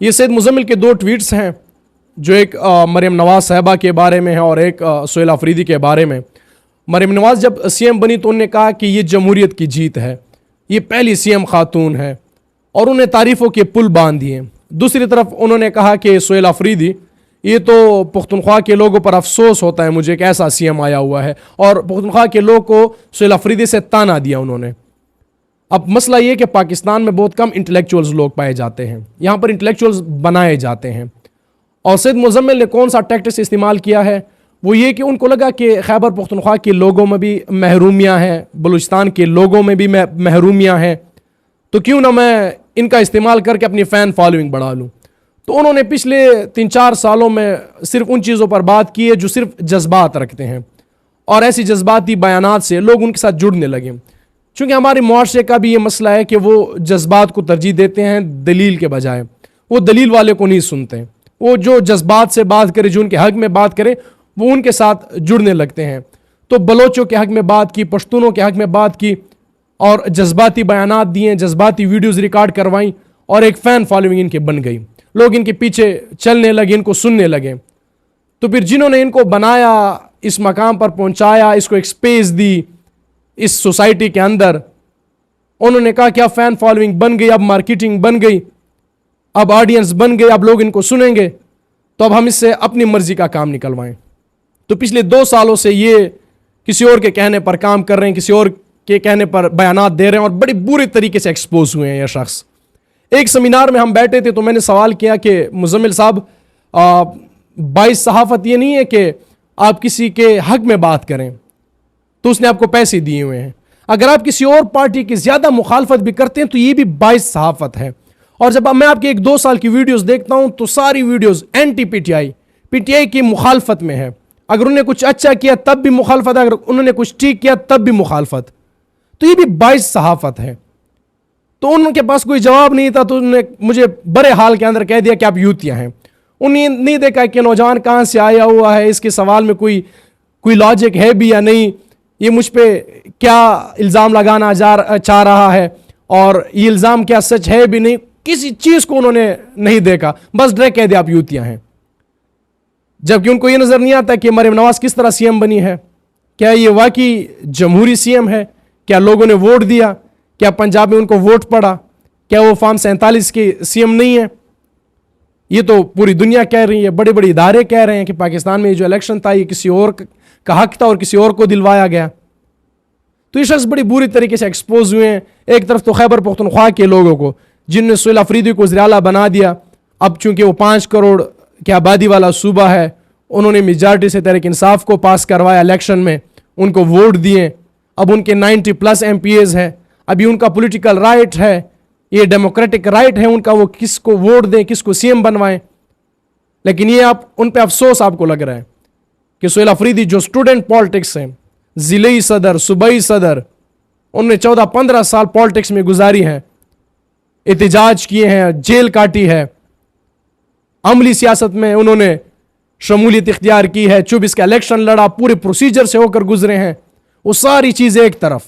یہ سید مزمل کے دو ٹویٹس ہیں جو ایک مریم نواز صاحبہ کے بارے میں ہے اور ایک سہیل آفریدی کے بارے میں. مریم نواز جب سی ایم بنی تو انہوں نے کہا کہ یہ جمہوریت کی جیت ہے, یہ پہلی سی ایم خاتون ہے, اور انہیں تعریفوں کے پل باندھ دیے. دوسری طرف انہوں نے کہا کہ سہیل آفریدی یہ تو پختونخوا کے لوگوں پر افسوس ہوتا ہے مجھے کہ ایسا سی ایم آیا ہوا ہے, اور پختونخوا کے لوگ کو سہیل آفریدی سے تانا دیا انہوں نے. اب مسئلہ یہ کہ پاکستان میں بہت کم انٹلیکچوئلز لوگ پائے جاتے ہیں, یہاں پر انٹلیکچوئلز بنائے جاتے ہیں. اور سید مزمل نے کون سا ٹیکٹس استعمال کیا ہے, وہ یہ کہ ان کو لگا کہ خیبر پختونخوا کے لوگوں میں بھی محرومیاں ہیں, بلوچستان کے لوگوں میں بھی محرومیاں ہیں, تو کیوں نہ میں ان کا استعمال کر کے اپنی فین فالوئنگ بڑھا لوں. تو انہوں نے پچھلے 3-4 سالوں میں صرف ان چیزوں پر بات کی ہے جو صرف جذبات رکھتے ہیں, اور ایسی جذباتی بیانات سے لوگ ان کے ساتھ جڑنے لگے. چونکہ ہمارے معاشرے کا بھی یہ مسئلہ ہے کہ وہ جذبات کو ترجیح دیتے ہیں دلیل کے بجائے, وہ دلیل والے کو نہیں سنتے, وہ جو جذبات سے بات کرے, جو ان کے حق میں بات کرے, وہ ان کے ساتھ جڑنے لگتے ہیں. تو بلوچوں کے حق میں بات کی, پشتونوں کے حق میں بات کی, اور جذباتی بیانات دیے, جذباتی ویڈیوز ریکارڈ کروائیں, اور ایک فین فالوئنگ ان کے بن گئی. لوگ ان کے پیچھے چلنے لگے, ان کو سننے لگے. تو پھر جنہوں نے ان کو بنایا, اس مقام پر پہنچایا, اس کو ایک سپیس دی اس سوسائٹی کے اندر, انہوں نے کہا کیا فین فالوئنگ بن گئی, اب مارکیٹنگ بن گئی, اب آڈینس بن گئی, اب لوگ ان کو سنیں گے, تو اب ہم اس سے اپنی مرضی کا کام نکلوائیں. تو پچھلے 2 سالوں سے یہ کسی اور کے کہنے پر کام کر رہے ہیں, کسی اور کے کہنے پر بیانات دے رہے ہیں, اور بڑی بری طریقے سے ایکسپوز ہوئے ہیں یہ شخص. ایک سیمینار میں ہم بیٹھے تھے تو میں نے سوال کیا کہ مزمل صاحب, باعث صحافت یہ نہیں ہے کہ آپ کسی کے حق میں بات کریں تو اس نے آپ کو پیسے دیے ہوئے ہیں, اگر آپ کسی اور پارٹی کی زیادہ مخالفت بھی کرتے ہیں تو یہ بھی باعث صحافت ہے. اور جب میں آپ کی 1-2 سال کی ویڈیوز دیکھتا ہوں تو ساری videos anti P T I کی مخالفت میں ہے. اگر انہوں نے کچھ اچھا کیا تب بھی مخالفت, اگر انہوں نے کچھ ٹھیک کیا تب بھی مخالفت, تو یہ بھی باعث صحافت ہے. تو ان کے پاس کوئی جواب نہیں تھا, تو انہوں نے مجھے برے حال کے اندر کہہ دیا کہ آپ یوتیا ہیں. انہیں نہیں دیکھا کہ نوجوان کہاں سے آیا ہوا ہے, اس کے سوال میں کوئی لاجک ہے بھی یا نہیں, یہ مجھ پہ کیا الزام لگانا چاہ رہا ہے, اور یہ الزام کیا سچ ہے بھی نہیں, کسی چیز کو انہوں نے نہیں دیکھا, بس ڈائریکٹ کہہ دیا آپ یوتیا ہیں. جبکہ ان کو یہ نظر نہیں آتا کہ مریم نواز کس طرح سی ایم بنی ہے, کیا یہ واقعی جمہوری سی ایم ہے, کیا لوگوں نے ووٹ دیا, کیا پنجاب میں ان کو ووٹ پڑا, کیا وہ فارم 47 کی سی ایم نہیں ہے. یہ تو پوری دنیا کہہ رہی ہے, بڑے بڑے ادارے کہہ رہے ہیں کہ پاکستان میں جو الیکشن تھا یہ کسی اور کا حق تھا اور کسی اور کو دلوایا گیا. تو یہ شخص بڑی بری طریقے سے ایکسپوز ہوئے ہیں. ایک طرف تو خیبر پختونخوا کے لوگوں کو جن نے سہیل آفریدی کو وزیر اعلیٰ بنا دیا, اب چونکہ وہ 5 کروڑ کی آبادی والا صوبہ ہے, انہوں نے میجارٹی سے تحریک انصاف کو پاس کروایا الیکشن میں, ان کو ووٹ دیے, اب ان کے 90+ MPs ہے, ابھی ان کا پولیٹیکل رائٹ ہے, یہ ڈیموکریٹک رائٹ ہے ان کا, وہ کس کو ووٹ دیں, کس کو سی ایم بنوائیں. لیکن یہ ان پہ افسوس آپ کو لگ رہا ہے کہ سہیل آفریدی جو اسٹوڈنٹ پالیٹکس ہیں, ضلعی صدر, صوبائی صدر, انہوں نے 14-15 سال پالیٹکس میں گزاری ہیں, احتجاج کیے ہیں, جیل کاٹی ہے, عملی سیاست میں انہوں نے شمولیت اختیار کی ہے, 24 کا الیکشن لڑا, پورے پروسیجر سے ہو کر گزرے ہیں, وہ ساری چیزیں ایک طرف.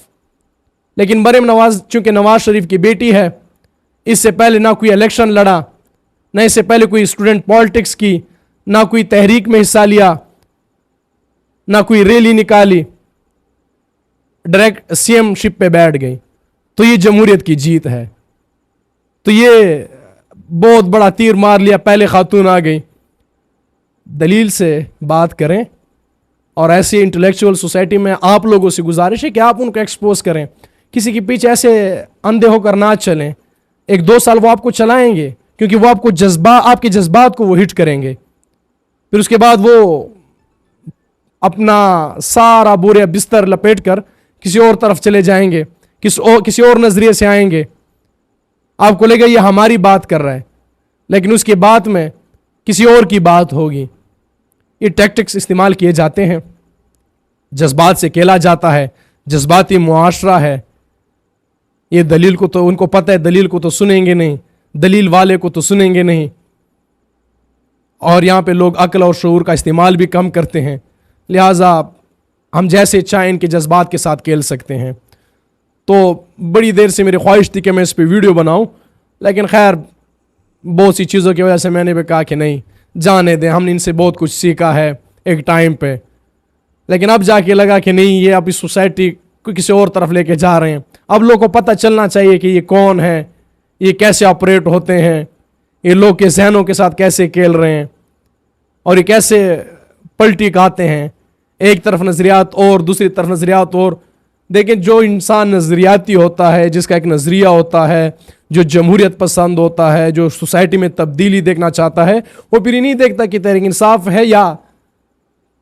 لیکن مریم نواز چونکہ نواز شریف کی بیٹی ہے, اس سے پہلے نہ کوئی الیکشن لڑا, نہ اس سے پہلے کوئی اسٹوڈنٹ پالیٹکس کی, نہ کوئی تحریک میں حصہ لیا, نہ کوئی ریلی نکالی, ڈائریکٹ سی ایم شپ پہ بیٹھ گئی. تو یہ جمہوریت کی جیت ہے. تو یہ بہت بڑا تیر مار لیا, پہلے خاتون آ گئی. دلیل سے بات کریں, اور ایسی انٹلیکچوئل سوسائٹی میں آپ لوگوں سے گزارش ہے کہ آپ ان کو ایکسپوز کریں, کسی کے پیچھے ایسے اندھے ہو کر نہ چلیں. 1-2 سال وہ آپ کو چلائیں گے کیونکہ وہ آپ کے جذبات کو وہ ہٹ کریں گے, پھر اس کے بعد وہ اپنا سارا بوریا بستر لپیٹ کر کسی اور طرف چلے جائیں گے, کسی اور نظریے سے آئیں گے. آپ کو لگے گا یہ ہماری بات کر رہا ہے, لیکن اس کے بعد میں کسی اور کی بات ہوگی. یہ ٹیکٹکس استعمال کیے جاتے ہیں, جذبات سے کھیلا جاتا ہے, جذباتی معاشرہ ہے. یہ دلیل کو تو ان کو پتہ ہے, دلیل کو تو سنیں گے نہیں, دلیل والے کو تو سنیں گے نہیں, اور یہاں پہ لوگ عقل اور شعور کا استعمال بھی کم کرتے ہیں. لہٰذا ہم جیسے چاہیں ان کے جذبات کے ساتھ کھیل سکتے ہیں. تو بڑی دیر سے میری خواہش تھی کہ میں اس پہ ویڈیو بناؤں, لیکن خیر بہت سی چیزوں کی وجہ سے میں نے بھی کہا کہ نہیں جانے دیں, ہم نے ان سے بہت کچھ سیکھا ہے ایک ٹائم پہ, لیکن اب جا کے لگا کہ نہیں یہ اب اس سوسائٹی کو کسی اور طرف لے کے جا رہے ہیں. اب لوگوں کو پتہ چلنا چاہیے کہ یہ کون ہے, یہ کیسے آپریٹ ہوتے ہیں, یہ لوگ کے ذہنوں کے ساتھ کیسے کھیل رہے ہیں اور یہ کیسے پلٹی کھاتے ہیں, ایک طرف نظریات اور دوسری طرف نظریات اور. دیکھیں جو انسان نظریاتی ہوتا ہے, جس کا ایک نظریہ ہوتا ہے, جو جمہوریت پسند ہوتا ہے, جو سوسائٹی میں تبدیلی دیکھنا چاہتا ہے, وہ پھر نہیں دیکھتا کہ تحریک انصاف ہے یا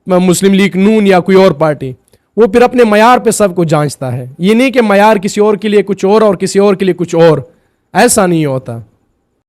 مسلم لیگ نون یا کوئی اور پارٹی, وہ پھر اپنے معیار پہ سب کو جانچتا ہے. یہ نہیں کہ معیار کسی اور کے لیے کچھ اور کسی اور کے لیے کچھ اور, ایسا نہیں ہوتا.